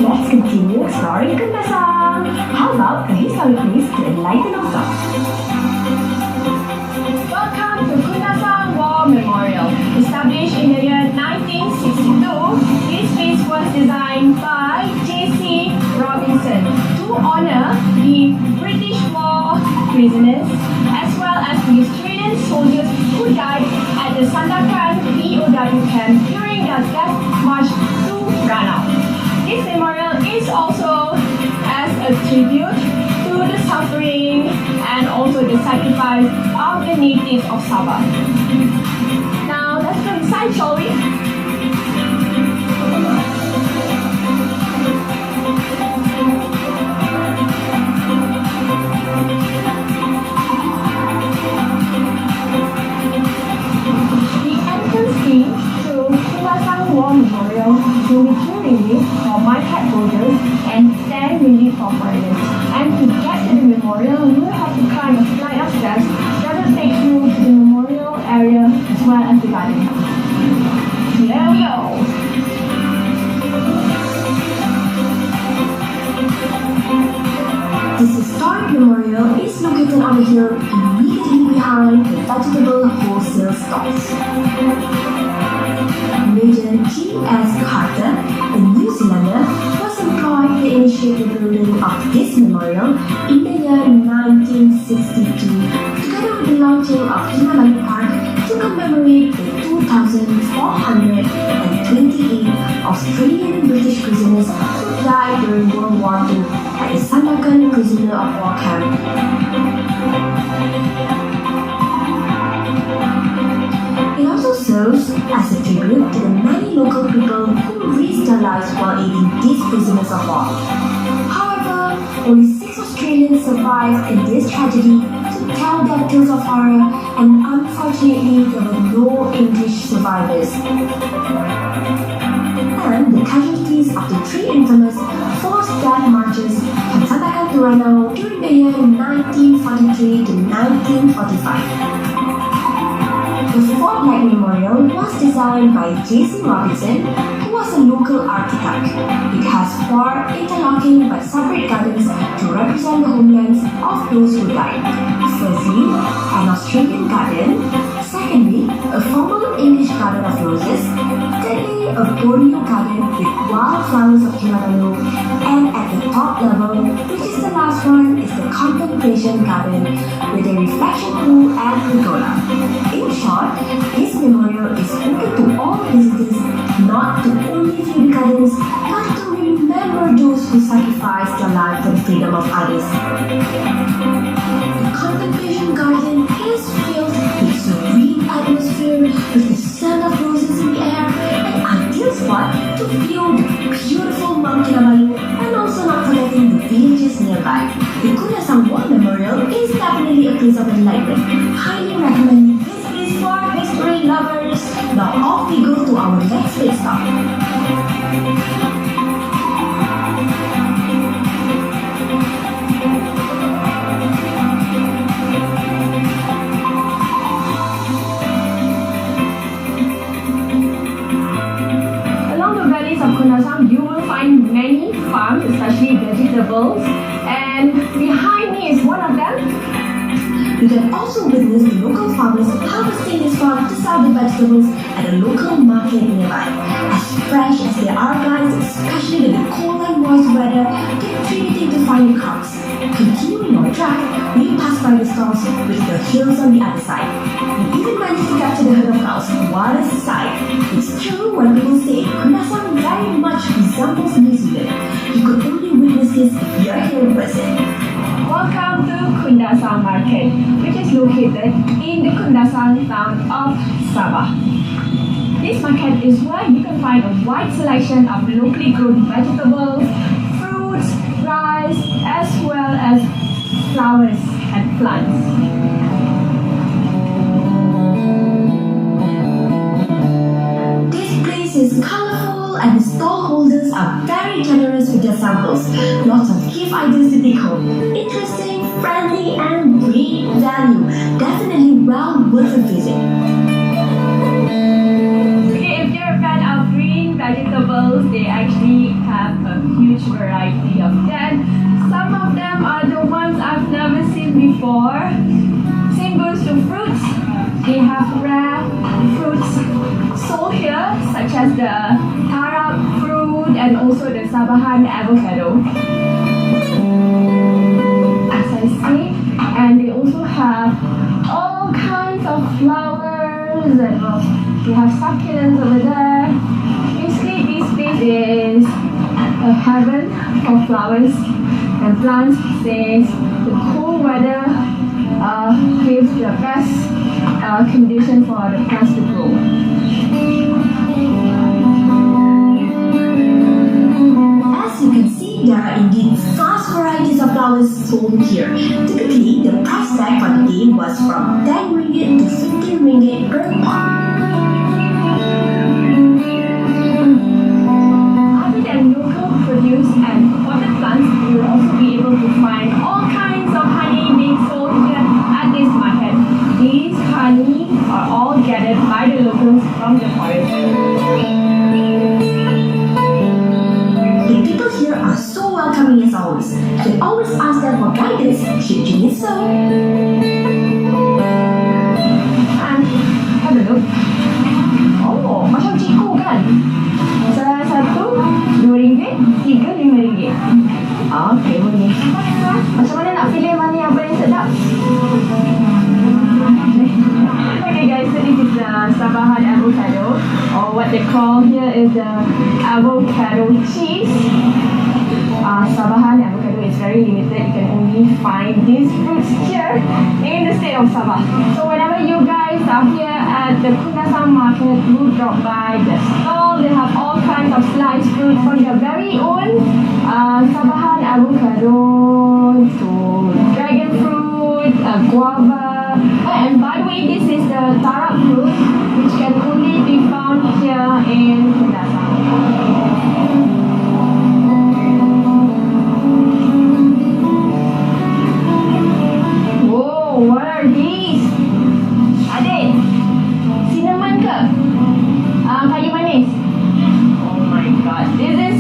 let's continue exploring Kundasang. How about a historic place to enlighten ourselves? Welcome to Kundasang War Memorial. Established in the year 1962, this space was designed by J.C. Robinson to honor the British war prisoners as well as the Australian soldiers who died at the Sandakan POW camp during the death march to Ranau. This memorial is also as a tribute to the suffering and also the sacrifice of the natives of Sabah. Now let's go inside, shall we? The entrance fee to Kundasang War Memorial will be 2 ringgit for MyCard holders and 10 ringgit for foreigners. And to get to the memorial, you will have to climb a flight of steps that will take you to the memorial area as well as the garden. Here we go! This historic memorial is located on a hill immediately behind the vegetable wholesale stores. Major G.S. Carter, a New Zealander, was employed to initiate the building of this memorial in the year 1962, together with the launching of Kinabalu Park to commemorate the 2,428 Australian British prisoners who died during World War II at the Sandakan Prisoner of War Camp. It also serves as a tribute to the many local people who risked their lives while aiding these prisoners of war. However, only 6 Australians survived in this tragedy to tell their tales of horror, and unfortunately there were no English survivors. And the casualties of the 3 infamous forced death marches from Sandakan to Ranau during the year 1943 to 1945. The Fort Light Memorial was designed by J.C. Robinson, who was a local architect. It has 4 interlocking but separate gardens to represent the homelands of those who died. Firstly, an Australian garden. Secondly, a formal English garden of roses. Thirdly, a Borneo garden with wildflowers of Kinabalu. And at the top level, which is the last one, is the Contemplation Garden with a reflection pool and pergola. In short, this memorial is open to all visitors, not to only view the gardens, but to remember those who sacrificed their lives for the freedom of others. The Contemplation Garden is filled with serene atmosphere, with the scent of roses in the air, an ideal spot to view the beautiful Mount Kinabalu and also not forgetting the villages nearby. The Kundasang War Memorial is definitely a place of enlightenment. Highly recommend this place for history lovers. Now off we go to our next pit stop. Kundasang, you will find many farms, especially vegetables, and behind me is one of them. You can also witness the local farmers harvesting his farm to sell the vegetables at a local market nearby. As fresh as they are, guys, especially with the cold and moist weather, take 3 days to find the crops. Continuing our track, we pass by the stalls with the hills on the other side. We even managed to capture the herd of cows. What a sight! It's true when people say Kundasang very much resembles New Zealand. You could only witness this if you're here in person. Welcome to Kundasang Market, which is located in the Kundasang town of Sabah. This market is where you can find a wide selection of locally grown vegetables, fruits, rice, as well as flowers and plants. This place is colorful and the stall holders are very generous with their samples. Lots of gift ideas to take home. Interesting, friendly, and great value. Definitely well worth a visit. If you're a fan of green vegetables, they actually have a huge variety of them. Some of them are the ones I've never seen before. Same goes to fruits. They have rare fruits sold here, such as the tarap fruit and also the Sabahan avocado. As I say, and they also have all kinds of flowers and they have succulents over there. Basically, this place is a heaven for flowers and plants. Since the cool weather gives the best condition for the plants to grow. As you can see, there are indeed vast varieties of flowers sold here. Typically, the price tag for the day was from 10 ringgit to 15 ringgit per pot. Other than local produce and potted plants, you will also be able to find all kinds of honey being sold here at this market. These honey are all gathered by the locals from the forest. The people here are so welcoming as always. You can always ask them for guidance should you need so. And have a look. Oh, macam ciku kan? Salah satu RM2, 3, RM5. Okey, boleh. Macam mana nak pilih mana yang paling sedap? Okay guys, so this is the Sabahan avocado, or what they call here is the avocado cheese. Sabahan avocado is very limited. You can only find these fruits here in the state of Sabah. So whenever you guys are here at the Kundasang market, do drop by the stall. They have all kinds of sliced fruit from their very own Sabahan avocado to dragon fruit, guava. And by the way, this is the tarap fruit, which can only be found here in Kundasang. Whoa, what are these? Adik, cinnamon ke? Kayu manis? Oh my god, this is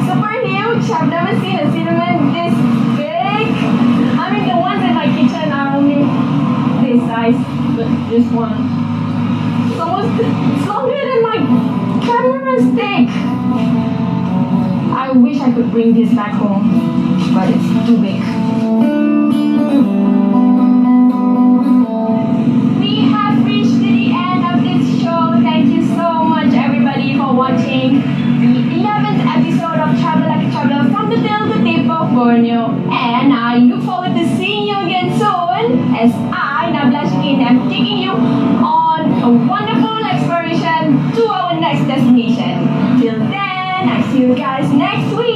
super huge. I've never seen a cinnamon this big. I mean, the ones in my kitchen are only this size, but this one is almost longer than my camera stick. I wish I could bring this back home, but it's too big. We have reached to the end of this show. Thank you so much everybody for watching the 11th episode of Travel Like a Traveler from the Tail to Tip of Borneo. And I look forward to seeing you again soon as I, Nabila Shikin, am taking you on a wonderful exploration to our next destination. Till then, I see you guys next week.